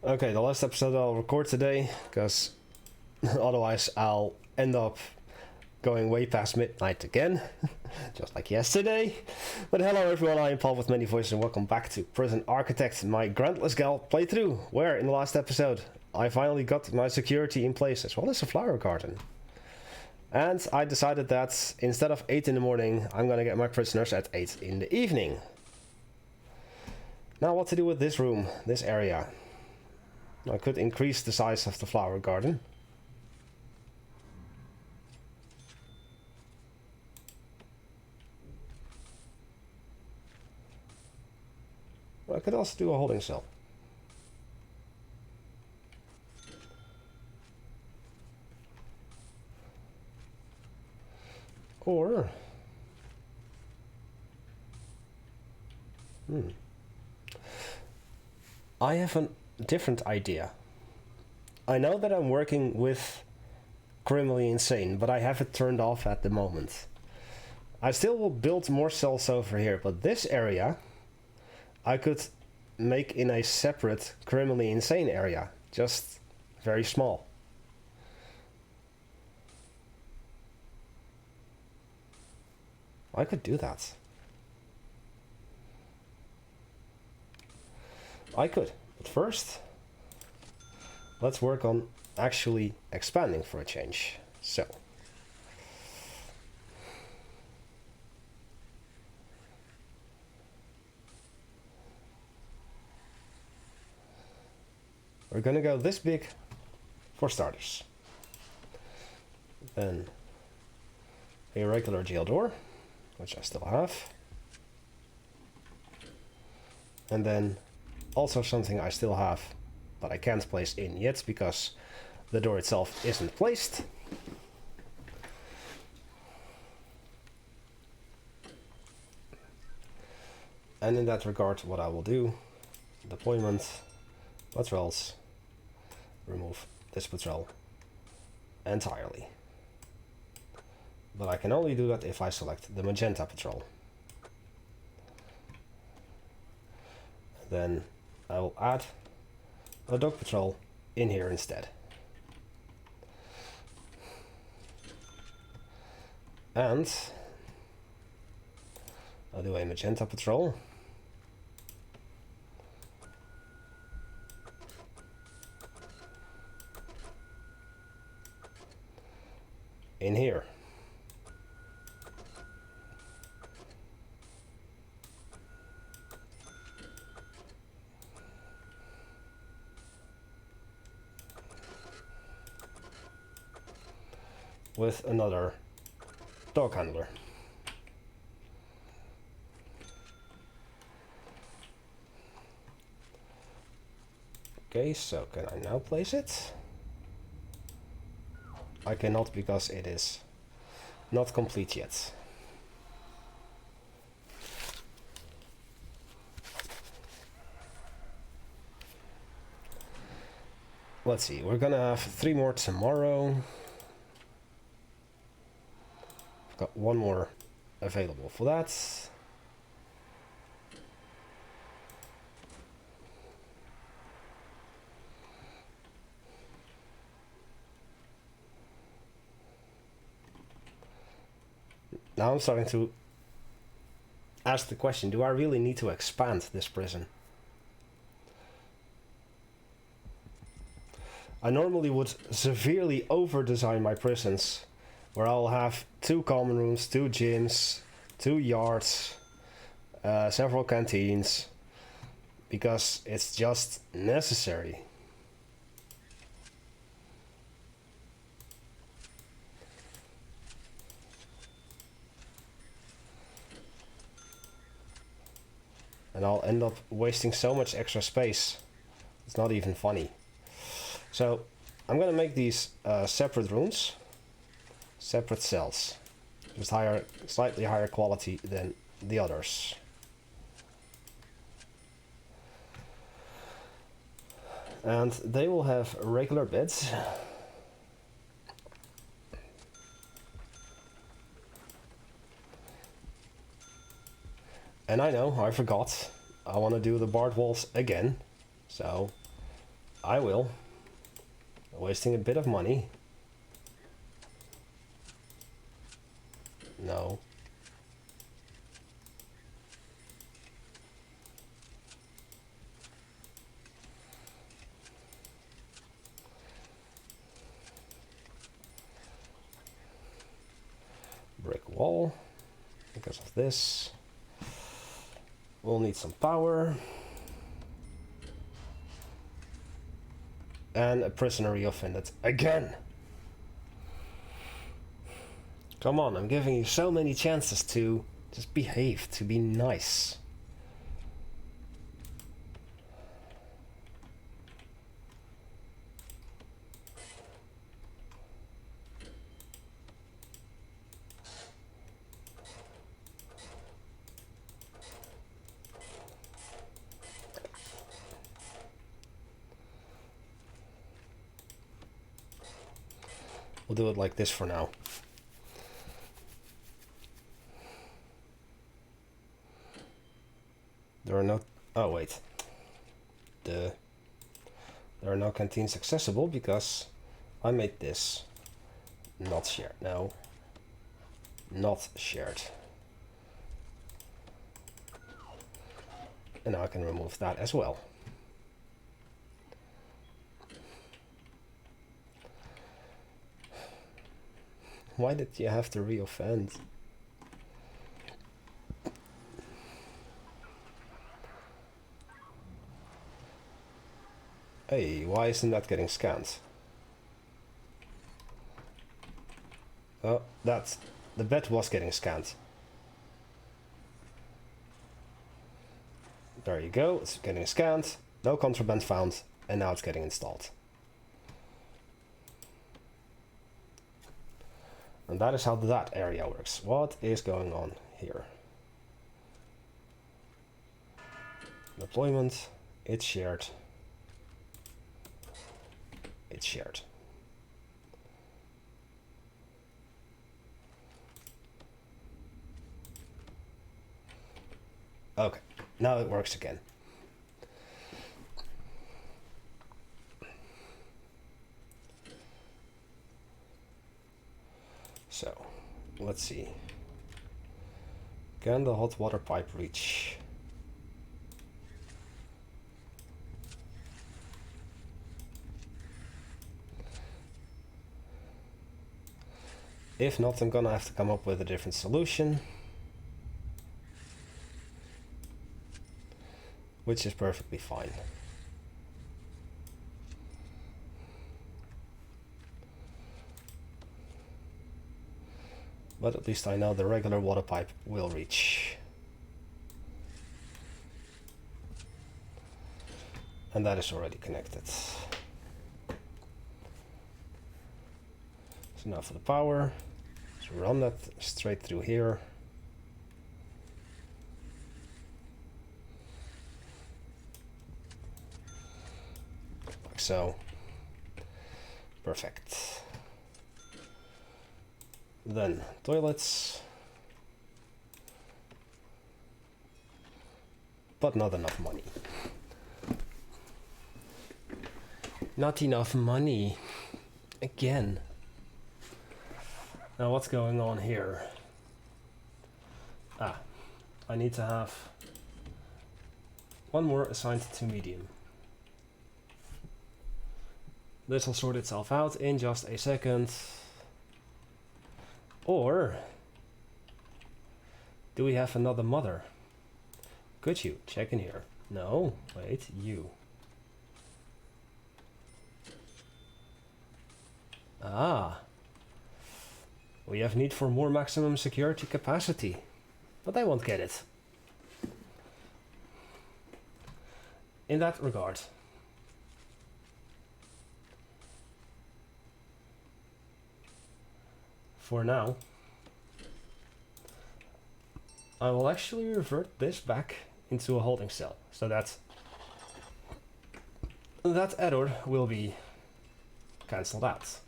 Okay, the last episode I'll record today, because otherwise I'll end up going way past midnight again, just like yesterday. But hello everyone, I am Paul with many voices and welcome back to Prison Architect, my Grantless gal playthrough, where in the last episode I finally got my security in place as well as a flower garden. And I decided that instead of 8 in the morning, I'm gonna get my prisoners at 8 in the evening. Now what to do with this room, this area? I could increase the size of the flower garden. I could also do a holding cell. Or... I have a different idea. I know that I'm working with Criminally Insane, but I have it turned off at the moment. I still will build more cells over here, but this area I could make in a separate Criminally Insane area, just very small. I could do that. I could, but first let's work on actually expanding for a change. So we're gonna go this big for starters. Then a regular jail door, which I still have. And then also something I still have, but I can't place in yet because the door itself isn't placed. And in that regard, what I will do, deployment, patrols, remove this patrol entirely. But I can only do that if I select the magenta patrol. Then I will add a dog patrol in here instead. And I'll do a magenta patrol. In here. With another dog handler. Okay, so can I now place it? I cannot because it is not complete yet. Let's see, we're gonna have 3 more tomorrow. I've got 1 more available for that. Now I'm starting to ask the question, do I really need to expand this prison? I normally would severely over-design my prisons, where I'll have 2 common rooms, 2 gyms, 2 yards, several canteens, because it's just necessary. And I'll end up wasting so much extra space. It's not even funny. So I'm gonna make these separate rooms, separate cells, just slightly higher quality than the others. And they will have regular beds. And I know, I forgot. I want to do the barred walls again. So I will. Wasting a bit of money. No. Brick wall. Because of this. We'll need some power. And a prisoner reoffended again. Come on, I'm giving you so many chances to just behave, to be nice. We'll do it like this for now. There are no... Oh, wait. There are no canteens accessible because I made this not shared. No. Not shared. And now I can remove that as well. Why did you have to reoffend? Hey, why isn't that getting scanned? Oh, that's... The bed was getting scanned. There you go, it's getting scanned. No contraband found, and now it's getting installed. And that is how that area works. What is going on here? Deployment, it's shared. It's shared. Okay, now it works again. So, let's see. Can the hot water pipe reach? If not, I'm gonna have to come up with a different solution. Which is perfectly fine. But at least I know the regular water pipe will reach. And that is already connected. So now for the power, let's run that straight through here. Like so. Perfect. Then toilets. But not enough money. Not enough money. Again. Now what's going on here? Ah, I need to have one more assigned to medium. This will sort itself out in just a second. Or do we have another mother? Could you check in here? No, wait, you. Ah. We have need for more maximum security capacity, but I won't get it. In that regard. For now, I will actually revert this back into a holding cell, so that error will be cancelled out.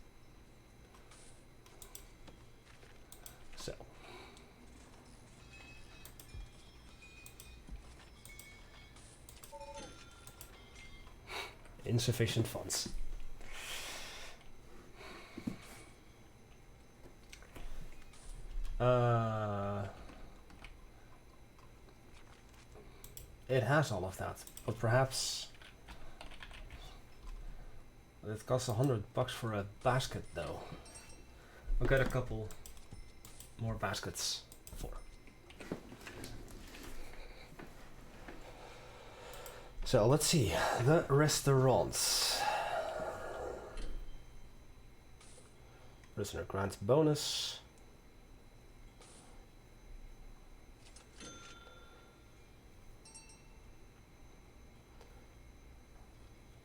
So. Insufficient funds. It has all of that, but perhaps it costs $100 for a basket though. I'll get a couple more baskets for. So let's see, the restaurants. Prisoner grant bonus.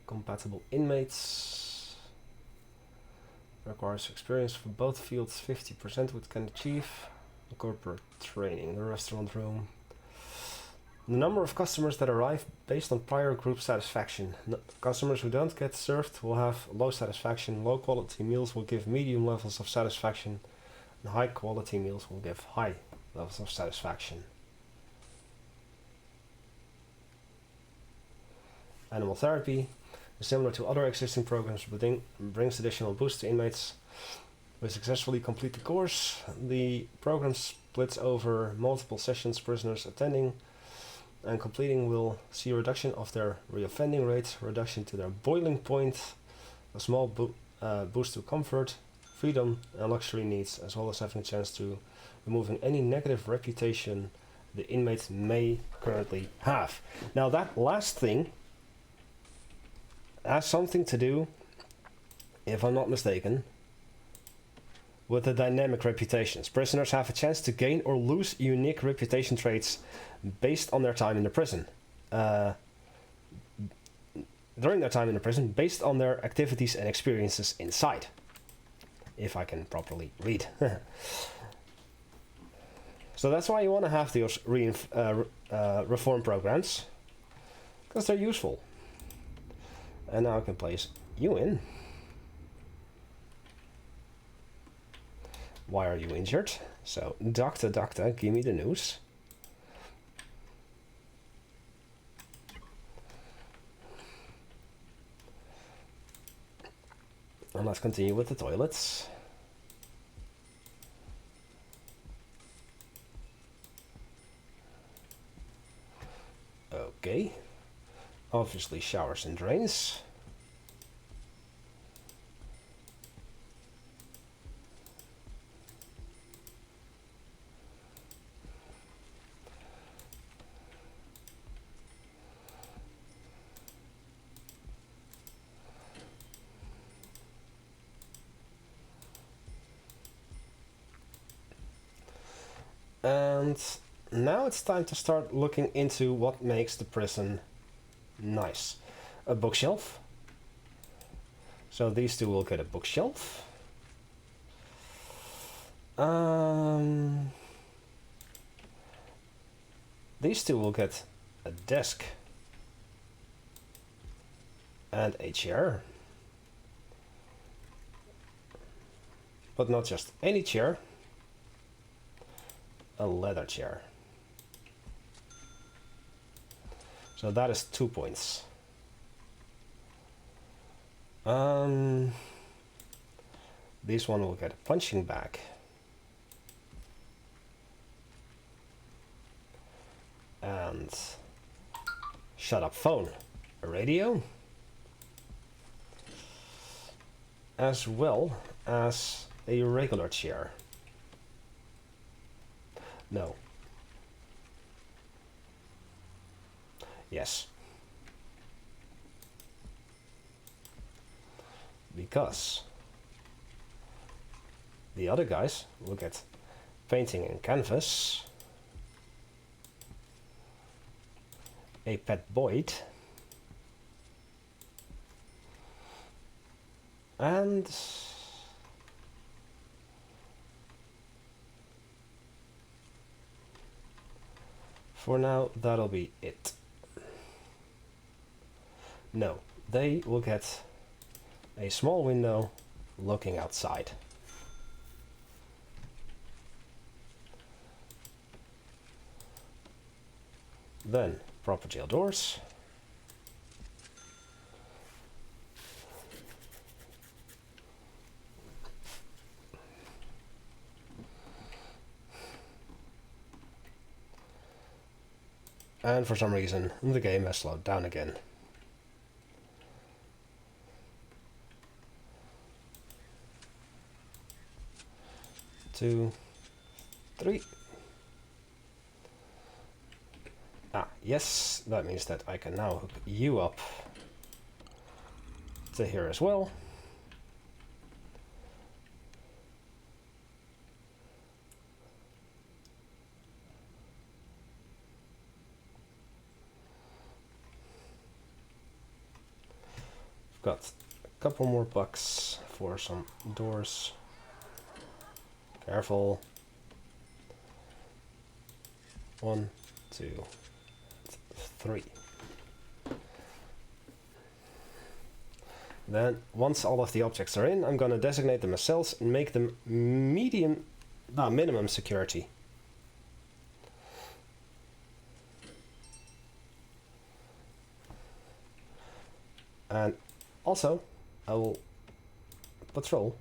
Compatible inmates. Requires experience for both fields, 50% which can achieve. Corporate training, the restaurant room. The number of customers that arrive based on prior group satisfaction. Customers who don't get served will have low satisfaction. Low quality meals will give medium levels of satisfaction. And high quality meals will give high levels of satisfaction. Animal therapy. Similar to other existing programs, brings additional boost to inmates who successfully complete the course. The program splits over multiple sessions. Prisoners attending and completing will see a reduction of their reoffending rate, reduction to their boiling point, a small boost to comfort, freedom and luxury needs, as well as having a chance to removing any negative reputation the inmates may currently have. Now that last thing has something to do, if I'm not mistaken, with the dynamic reputations. Prisoners have a chance to gain or lose unique reputation traits based on their time in the prison. During their time in the prison, based on their activities and experiences inside. If I can properly read. So that's why you want to have those reform programs, because they're useful. And now I can place you in. Why are you injured? So, doctor, give me the news. And let's continue with the toilets. Okay. Obviously showers and drains. And now it's time to start looking into what makes the prison nice. A bookshelf. So these two will get a bookshelf. These two will get a desk and a chair. But not just any chair. A leather chair. So that is 2 points. This one will get a punching bag. And shut up phone. A radio. As well as a regular chair. No. Yes. Because the other guys will get painting and canvas, a pet Boyd, and for now that'll be it. No, they will get a small window looking outside. Then proper jail doors. And for some reason, the game has slowed down again. Two, three. Ah, yes, that means that I can now hook you up to here as well. Got a couple more bucks for some doors. Careful. 1, 2, 3. Then, once all of the objects are in, I'm gonna designate them as cells and make them minimum security. And also, I will patrol.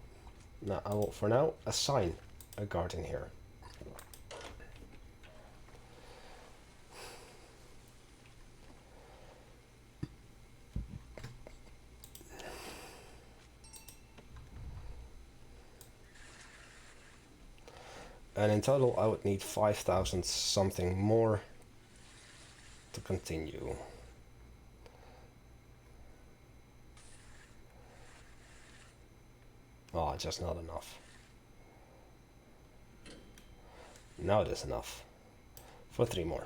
Now, I will, for now, assign a guard in here. And in total, I would need 5,000 something more to continue. Oh, just not enough. Now it is enough. For 3 more.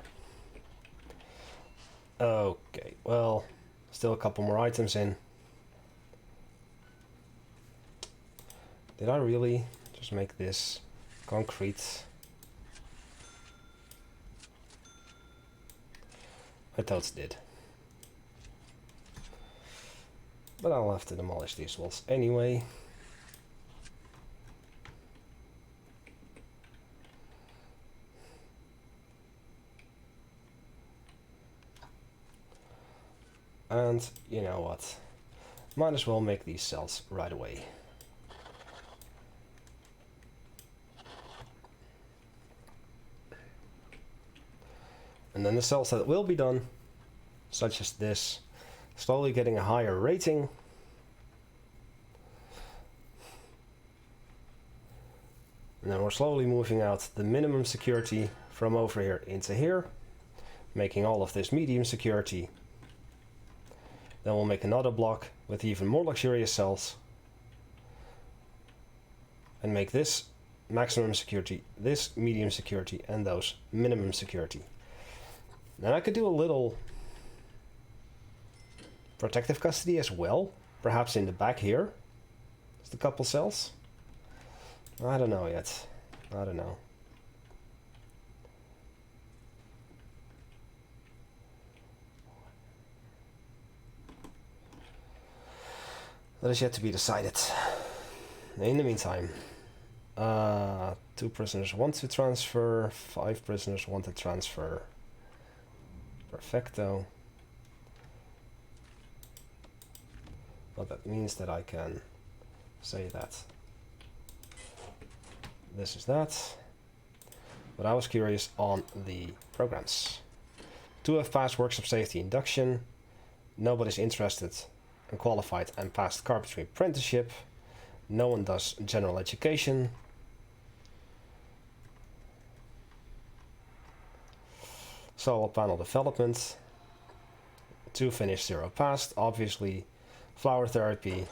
Okay, well, still a couple more items in. Did I really just make this concrete? I thought it did. But I'll have to demolish these walls anyway. And you know what? Might as well make these cells right away. And then the cells that will be done, such as this, slowly getting a higher rating. And then we're slowly moving out the minimum security from over here into here, making all of this medium security. Then we'll make another block with even more luxurious cells. And make this maximum security, this medium security, and those minimum security. Then I could do a little protective custody as well. Perhaps in the back here. Just a couple cells. I don't know yet. I don't know. That is yet to be decided. In the meantime, 2 prisoners want to transfer, 5 prisoners want to transfer. Perfecto. Well, that means that I can say that this is that. But I was curious on the programs. 2 have passed workshop safety induction. Nobody's interested and qualified and passed Carpentry Apprenticeship. No one does general education. Solar panel development. 2 finished, 0 passed. Obviously, flower therapy,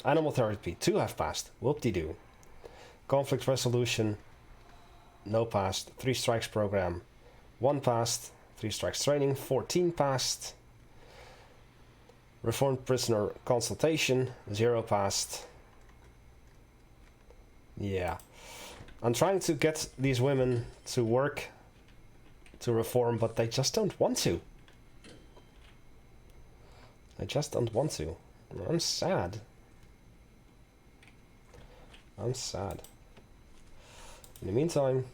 animal therapy. 2 have passed. Whoop-de-doo. Conflict resolution. No passed. 3 strikes program. 1 passed. 3 strikes training. 14 passed. Reformed prisoner consultation, 0 passed. Yeah. I'm trying to get these women to work to reform, but they just don't want to. They just don't want to. I'm sad. I'm sad. In the meantime,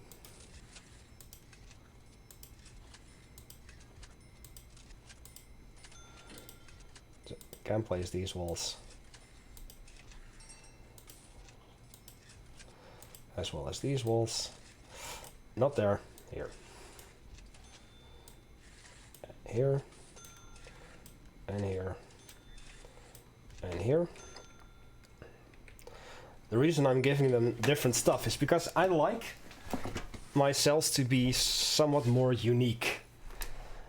can place these walls as well as these walls. Not there, here. here, and here, and here. The reason I'm giving them different stuff is because I like my cells to be somewhat more unique.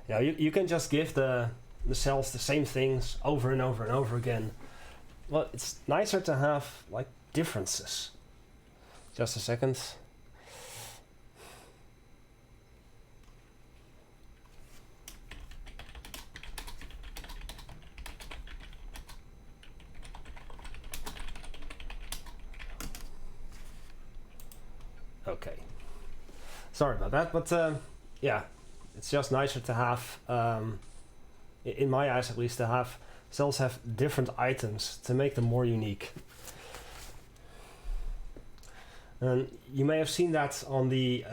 You know, you can just give the cells the same things over and over and over again. Well, it's nicer to have like differences. Just a second. Okay. Sorry about that, but yeah, it's just nicer to have, in my eyes at least, to have cells have different items to make them more unique. And you may have seen that on the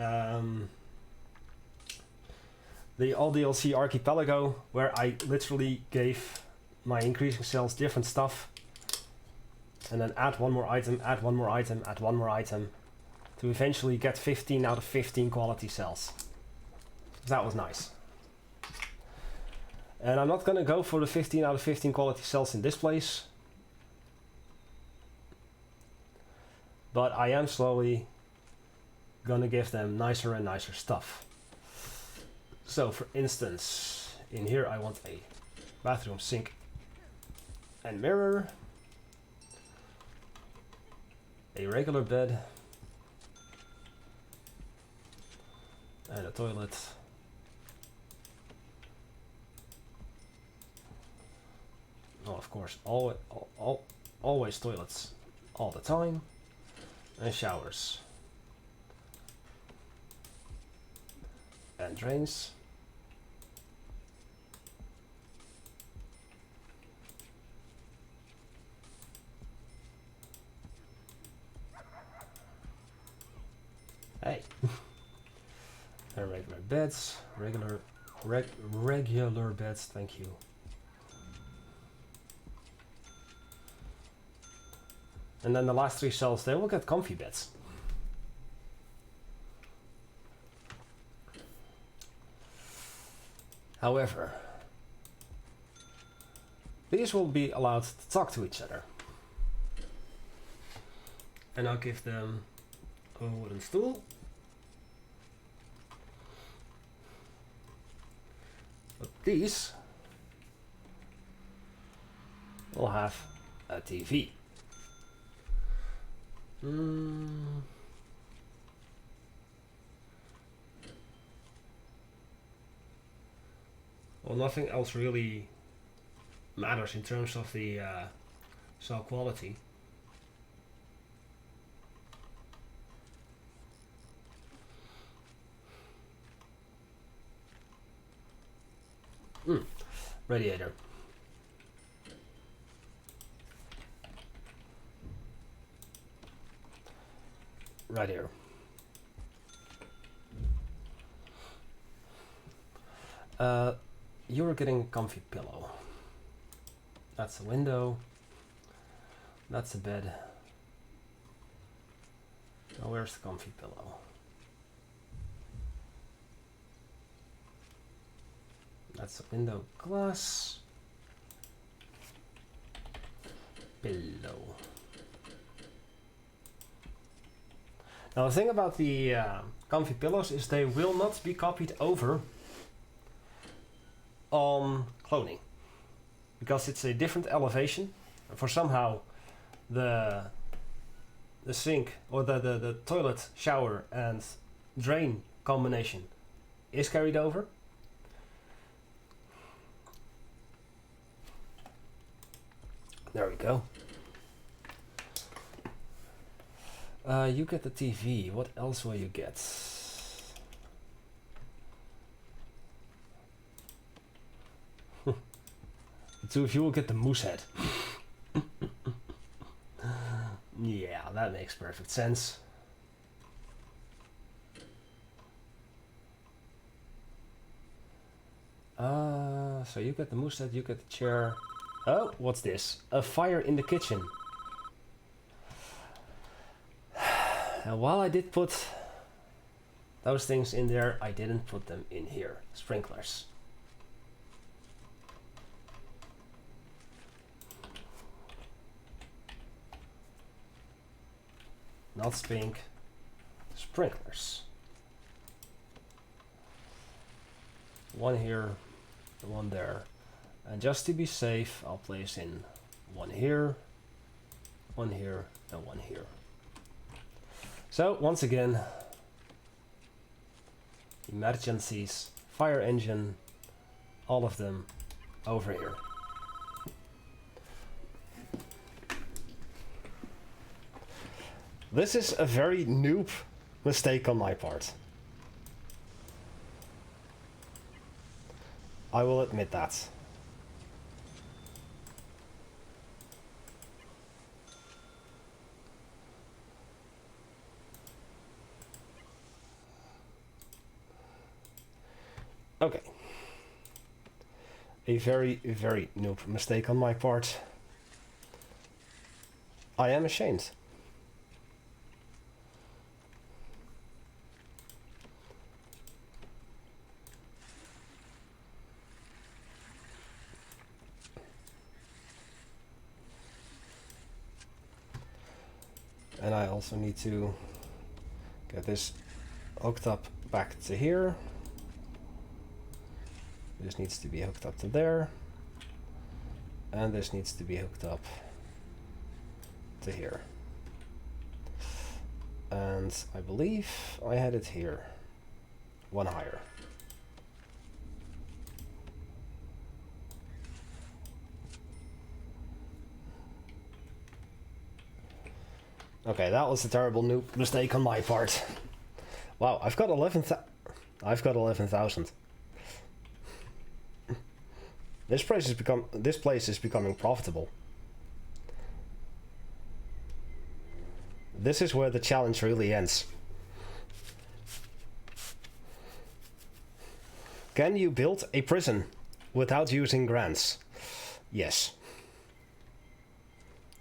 All DLC Archipelago, where I literally gave my increasing cells different stuff, and then add one more item, add one more item, add one more item, to eventually get 15 out of 15 quality cells. That was nice. And I'm not gonna go for the 15 out of 15 quality cells in this place, but I am slowly gonna give them nicer and nicer stuff. So for instance, in here I want a bathroom sink and mirror, a regular bed, and a toilet. Oh, of course, always toilets all the time, and showers and drains. Hey. And regular beds, regular beds, thank you. And then the last 3 cells, they will get comfy beds. However, these will be allowed to talk to each other. And I'll give them a wooden stool. But these will have a TV. Well, nothing else really matters in terms of the cell quality. Radiator. Right here. You're getting a comfy pillow. That's a window. That's a bed. Now where's the comfy pillow? That's a window glass. Pillow. Now the thing about the comfy pillows is they will not be copied over on cloning, because it's a different elevation. For somehow the sink or the toilet, shower and drain combination is carried over. There we go. You get the TV. What else will you get? The two of you will get the moose head. Yeah, that makes perfect sense. So you get the moose head, you get the chair. Oh, what's this? A fire in the kitchen. And while I did put those things in there, I didn't put them in here. Sprinklers. not pink, sprinklers. One here, one there. And just to be safe, I'll place in one here, and one here. So once again, emergencies, fire engine, all of them over here. This is a very noob mistake on my part. I will admit that. Okay. A very, very noob mistake on my part. I am ashamed. And I also need to get this hooked up back to here. This needs to be hooked up to there. And this needs to be hooked up to here. And I believe I had it here. One higher. Okay, that was a terrible noob mistake on my part. Wow, I've got 11,000. This place is becoming profitable. This is where the challenge really ends. Can you build a prison without using grants? Yes.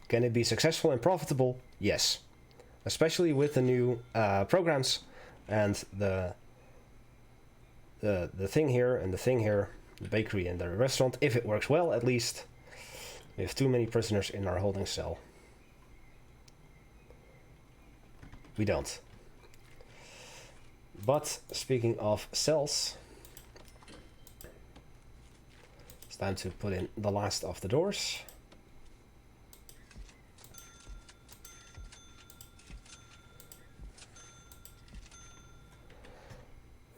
Can it be successful and profitable? Yes. Especially with the new programs and the thing here and the thing here, the bakery and the restaurant, if it works well at least. We have too many prisoners in our holding cell. We don't. But speaking of cells, it's time to put in the last of the doors.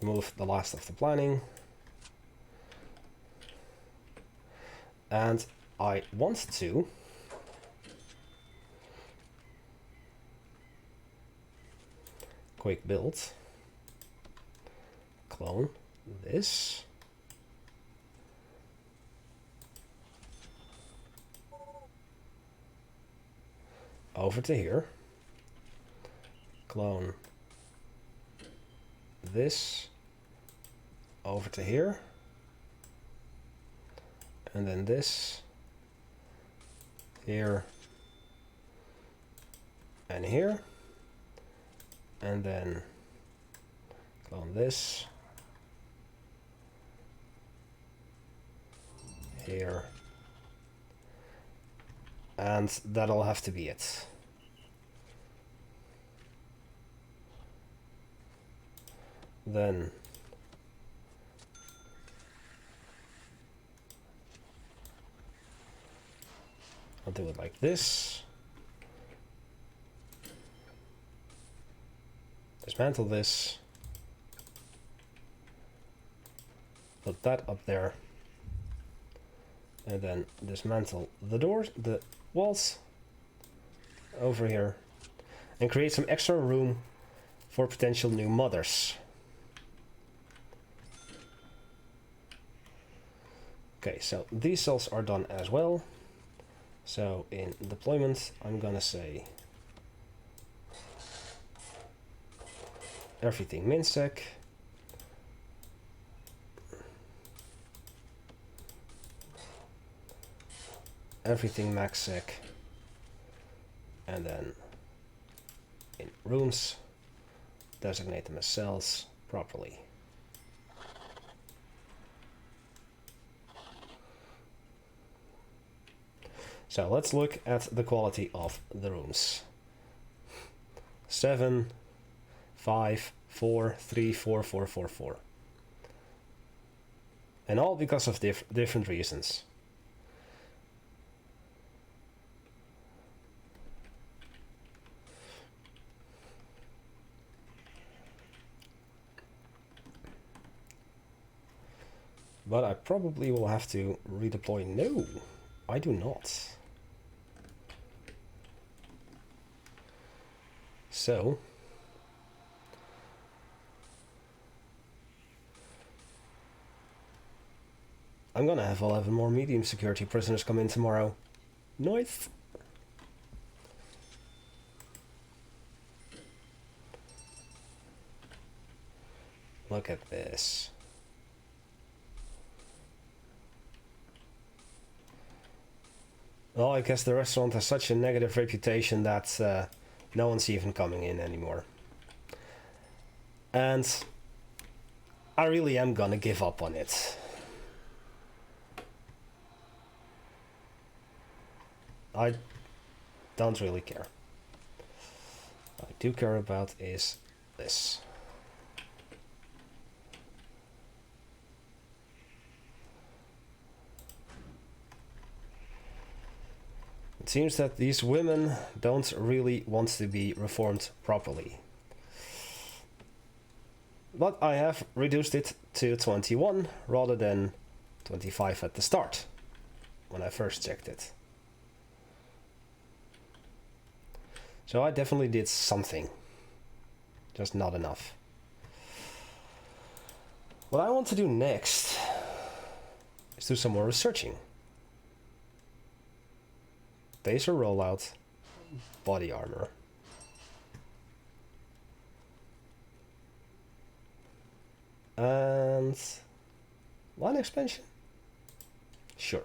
Remove the last of the planning. And I want to quick build, clone this, over to here, clone this over to here, and then this here and here, and then clone this here, and that'll have to be it. Then I'll do it like this. Dismantle this. Put that up there. And then dismantle the doors, the walls over here. And create some extra room for potential new mothers. Okay, so these cells are done as well. So in deployment, I'm gonna say everything minsec, everything maxsec, and then in rooms, designate them as cells properly. So let's look at the quality of the rooms. 7, 5, 4, 3, 4, 4, 4, 4. And all because of different reasons. But I probably will have to redeploy. No, I do not. So I'm gonna have 11 more medium security prisoners come in tomorrow. Nice. Look at this. Well, I guess the restaurant has such a negative reputation that no one's even coming in anymore. And I really am gonna give up on it. I don't really care. What I do care about is this. It seems that these women don't really want to be reformed properly. But I have reduced it to 21 rather than 25 at the start, when I first checked it. So I definitely did something, just not enough. What I want to do next is do some more researching. Taser rollout, body armor. And line expansion? Sure.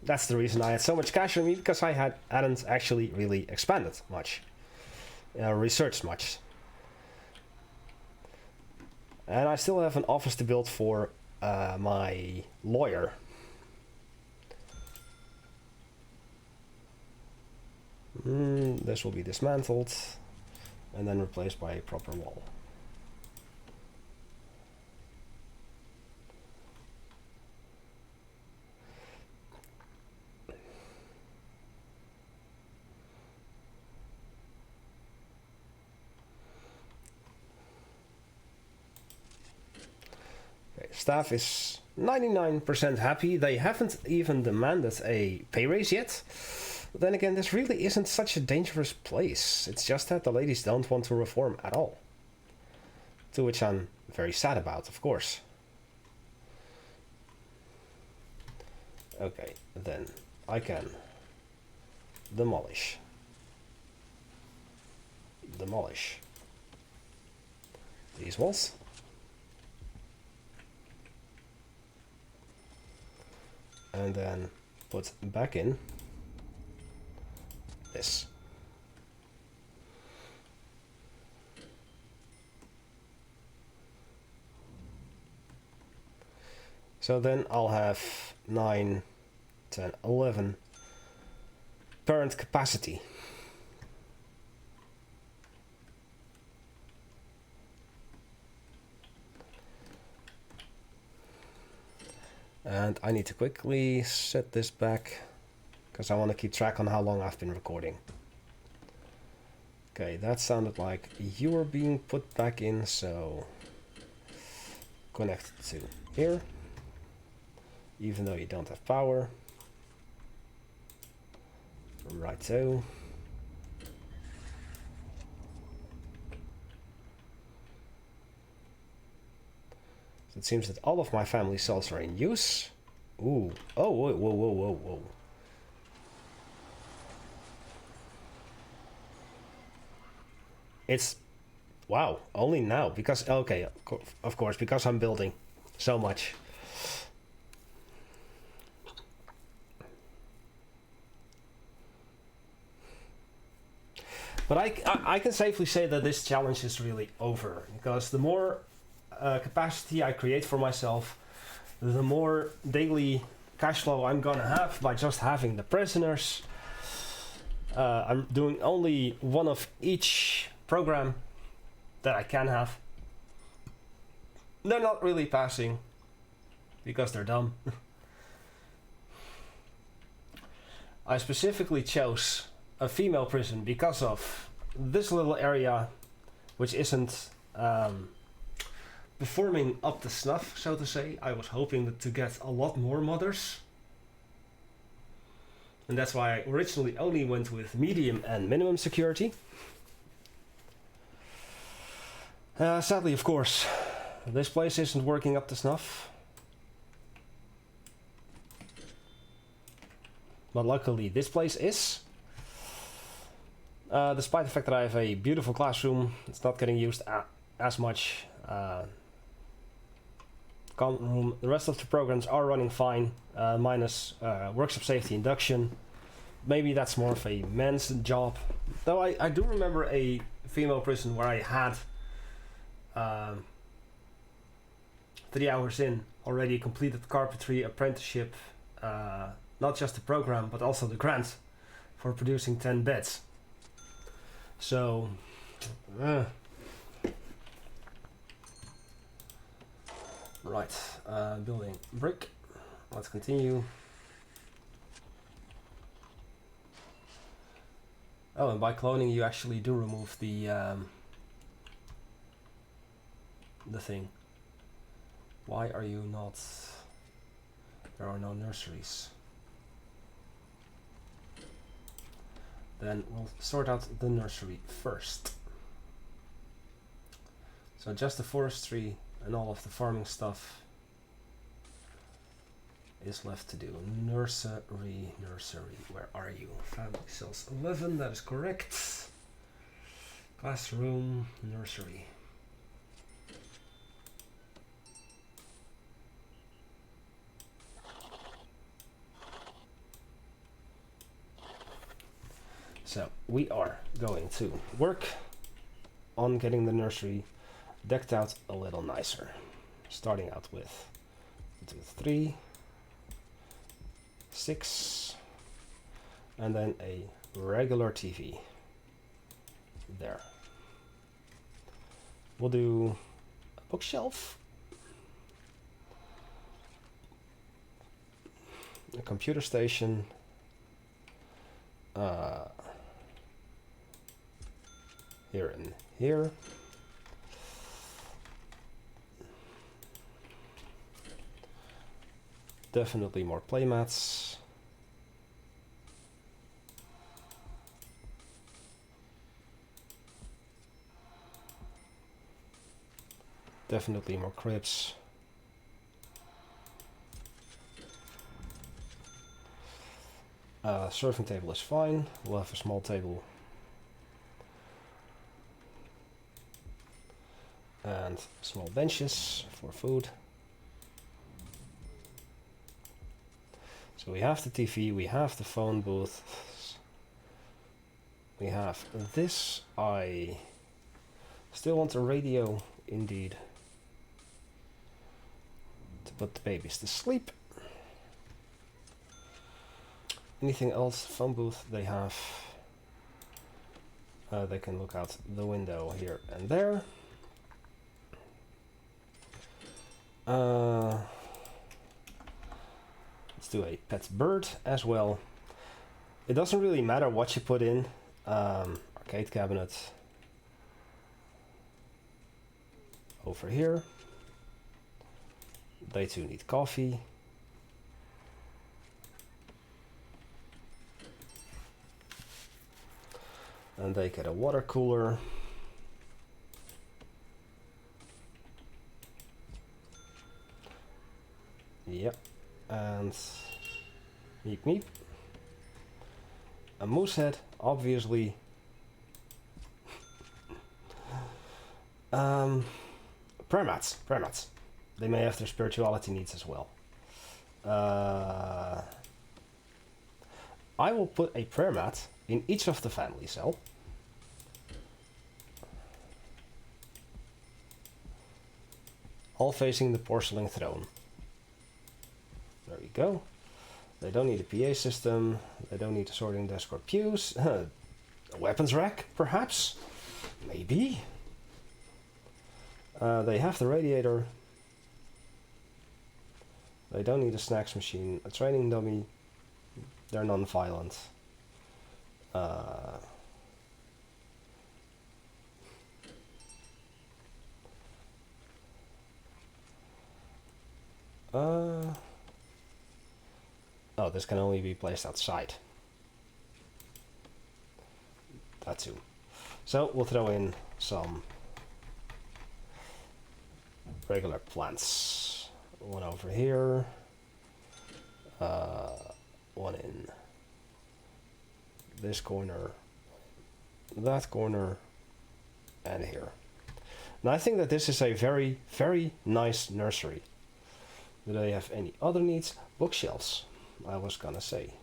That's the reason I had so much cash on me, because I hadn't actually really expanded much, researched much. And I still have an office to build for my lawyer. This will be dismantled and then replaced by a proper wall. Okay, staff is 99% happy. They haven't even demanded a pay raise yet. But then again, this really isn't such a dangerous place. It's just that the ladies don't want to reform at all. To which I'm very sad about, of course. Okay, then I can demolish these walls. And then put back in this. So then I'll have 9, 10, 11 parent capacity. And I need to quickly set this back, because I want to keep track on how long I've been recording. Okay, that sounded like you were being put back in, so connect to here, even though you don't have power. Righto. So it seems that all of my family cells are in use. Ooh. Oh, whoa, whoa, whoa, whoa, whoa. It's, wow, only now, because, okay, of course, because I'm building so much. But I can safely say that this challenge is really over, because the more capacity I create for myself, the more daily cash flow I'm gonna have by just having the prisoners. I'm doing only one of each program that I can have. They're not really passing because they're dumb. I specifically chose a female prison because of this little area, which isn't performing up to snuff, so to say. I was hoping to get a lot more modders, and that's why I originally only went with medium and minimum security. Sadly, of course, this place isn't working up to snuff. But luckily this place is. Despite the fact that I have a beautiful classroom, it's not getting used as much. Common room, the rest of the programs are running fine, minus workshop safety induction. Maybe that's more of a men's job. Though I do remember a female prison where I had 3 hours in already completed Carpentry Apprenticeship, not just the program but also the grant for producing 10 beds. So right, building brick. Let's continue. Oh, and by cloning you actually do remove the thing. Why are you not? There are no nurseries. Then we'll sort out the nursery first. So just the forestry and all of the farming stuff is left to do. Nursery, where are you? Family cells 11, that is correct. Classroom, nursery. So we are going to work on getting the nursery decked out a little nicer. Starting out with 2, 3, 6, and then a regular TV there. We'll do a bookshelf, a computer station, here and here. Definitely more playmats. Definitely more cribs. Serving table is fine. We'll have a small table. And small benches for food. So we have the TV, we have the phone booth, we have this. I still want a radio, indeed, to put the babies to sleep. Anything else? Phone booth they have. They can look out the window here and there. Let's do a pet bird as well. It doesn't really matter what you put in. Arcade cabinet over here. They too need coffee. And they get a water cooler. Yep. And meep meep. A moose head, obviously. Prayer mats. They may have their spirituality needs as well. I will put a prayer mat in each of the family cell. All facing the porcelain throne. There we go. They don't need a PA system. They don't need a sorting desk or pews. A weapons rack, perhaps? Maybe. They have the radiator. They don't need a snacks machine. A training dummy. They're non-violent. Oh, this can only be placed outside. That too. So we'll throw in some regular plants. One over here. One in this corner, that corner, and here. And I think that this is a very, very nice nursery. Do they have any other needs? Bookshelves, I was gonna say.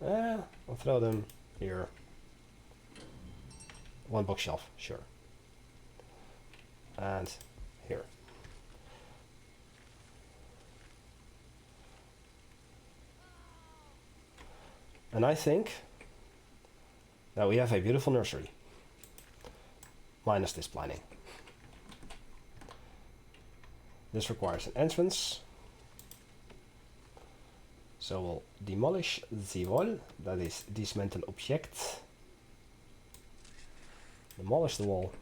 I'll throw them here. One bookshelf, sure. And here. And I think that we have a beautiful nursery. Minus this planning. This requires an entrance. So we'll demolish the wall. That is dismantle object. Demolish the wall.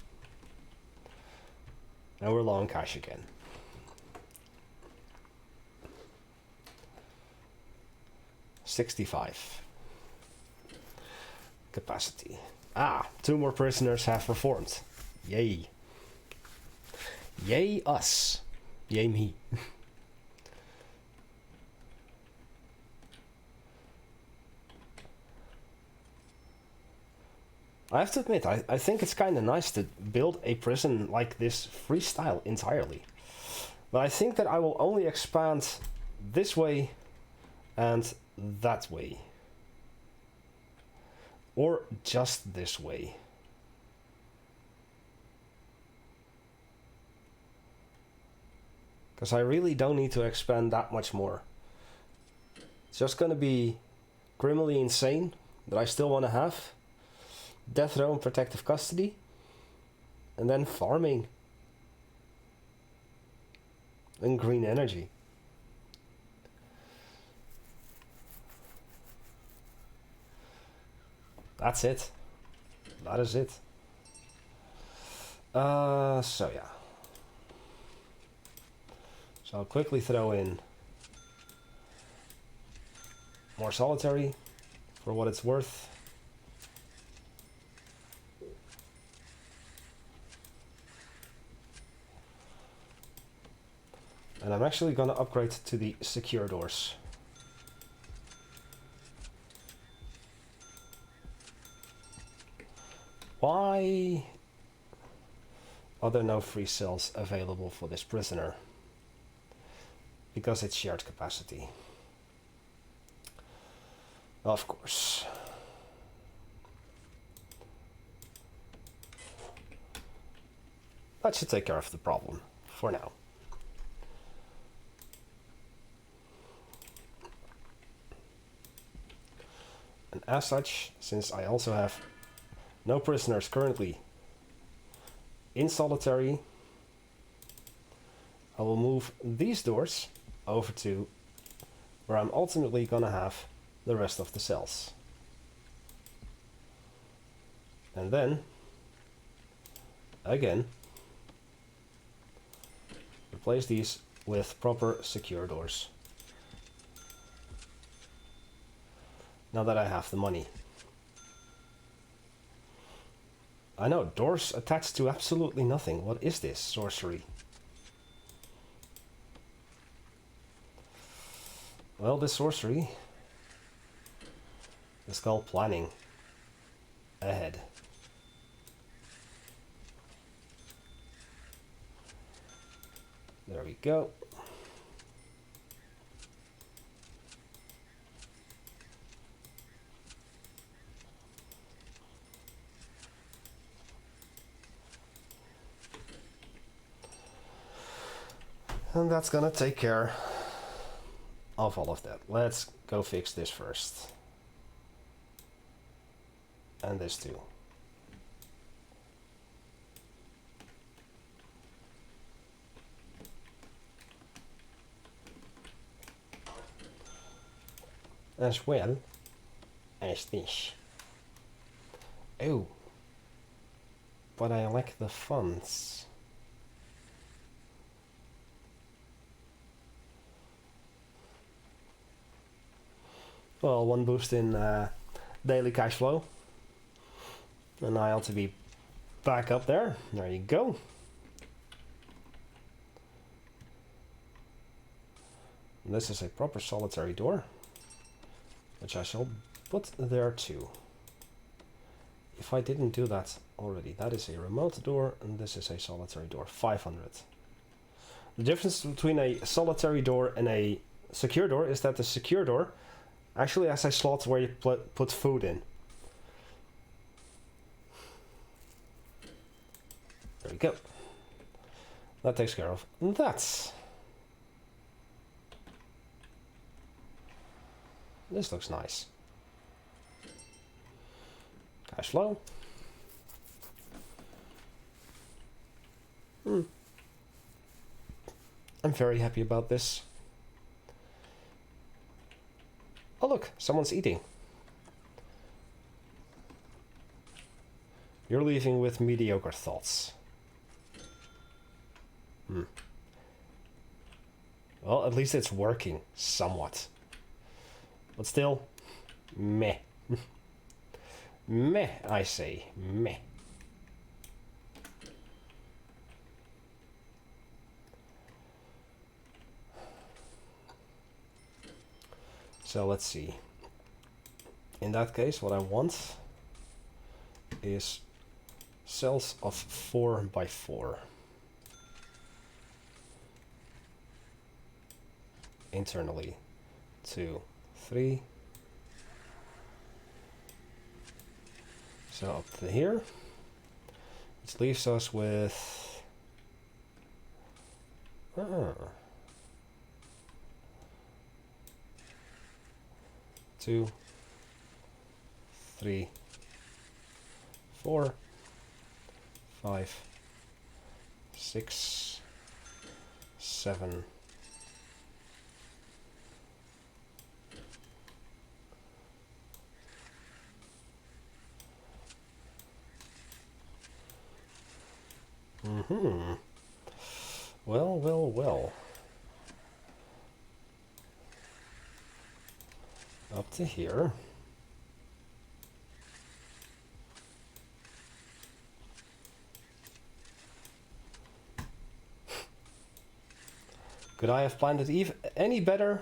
And we're low on cash again. $65 capacity. 2 more prisoners have reformed. Yay. Yay us. Yay me. I have to admit, I think it's kind of nice to build a prison like this freestyle entirely. But I think that I will only expand this way and that way. Or just this way. Because I really don't need to expand that much more. It's just going to be criminally insane that I still want to have. Death row and protective custody. And then farming. And green energy. That's it. That is it. So yeah. So I'll quickly throw in more solitary for what it's worth. And I'm actually going to upgrade to the secure doors. Why are there no free cells available for this prisoner? Because it's shared capacity. Of course. That should take care of the problem for now. And as such, since I also have no prisoners currently in solitary, I will move these doors over to where I'm ultimately gonna have the rest of the cells. And then, again, replace these with proper secure doors. Now that I have the money. I know, doors attached to absolutely nothing. What is this sorcery? Well, this sorcery is called planning ahead. There we go. And that's gonna take care of all of that. Let's go fix this first. And this too. As well as this. Oh. But I lack the funds. Well, one boost in Daily Cashflow. And I ought to be back up there. There you go. And this is a proper solitary door, which I shall put there too. If I didn't do that already, that is a remote door, and this is a solitary door, 500. The difference between a solitary door and a secure door is that the secure door actually has a slot where you put food in. There we go. That takes care of that. This looks nice. Cash flow. I'm very happy about this. Oh look, someone's eating. You're leaving with mediocre thoughts. Well, at least it's working somewhat. But still, meh. Meh, I say, meh. So let's see. In that case, what I want is cells of 4 by 4. Internally, 2, 3. So up to here, which leaves us with 2, 3, 4, 5, 6, 7. Well, well, well. Up to here. Could I have planned it any better?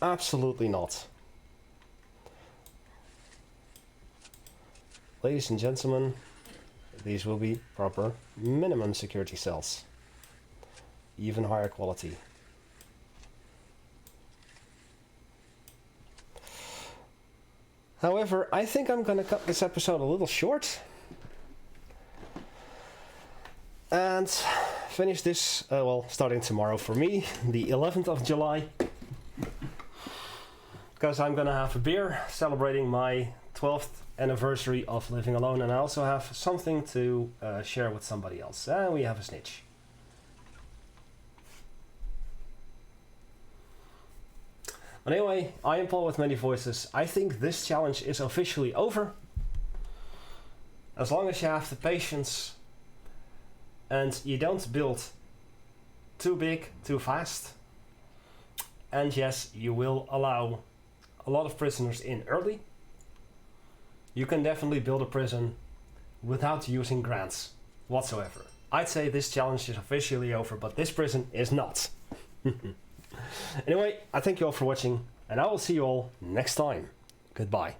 Absolutely not. Ladies and gentlemen, these will be proper minimum security cells. Even higher quality. However, I think I'm gonna cut this episode a little short. And finish this, well, starting tomorrow for me, the 11th of July. Because I'm gonna have a beer celebrating my 12th anniversary of living alone, and I also have something to share with somebody else. And we have a snitch. But anyway, I am Paul with many voices. I think this challenge is officially over. As long as you have the patience and you don't build too big, too fast. And yes, you will allow a lot of prisoners in early. You can definitely build a prison without using grants whatsoever. I'd say this challenge is officially over, but this prison is not. Anyway, I thank you all for watching, and I will see you all next time. Goodbye.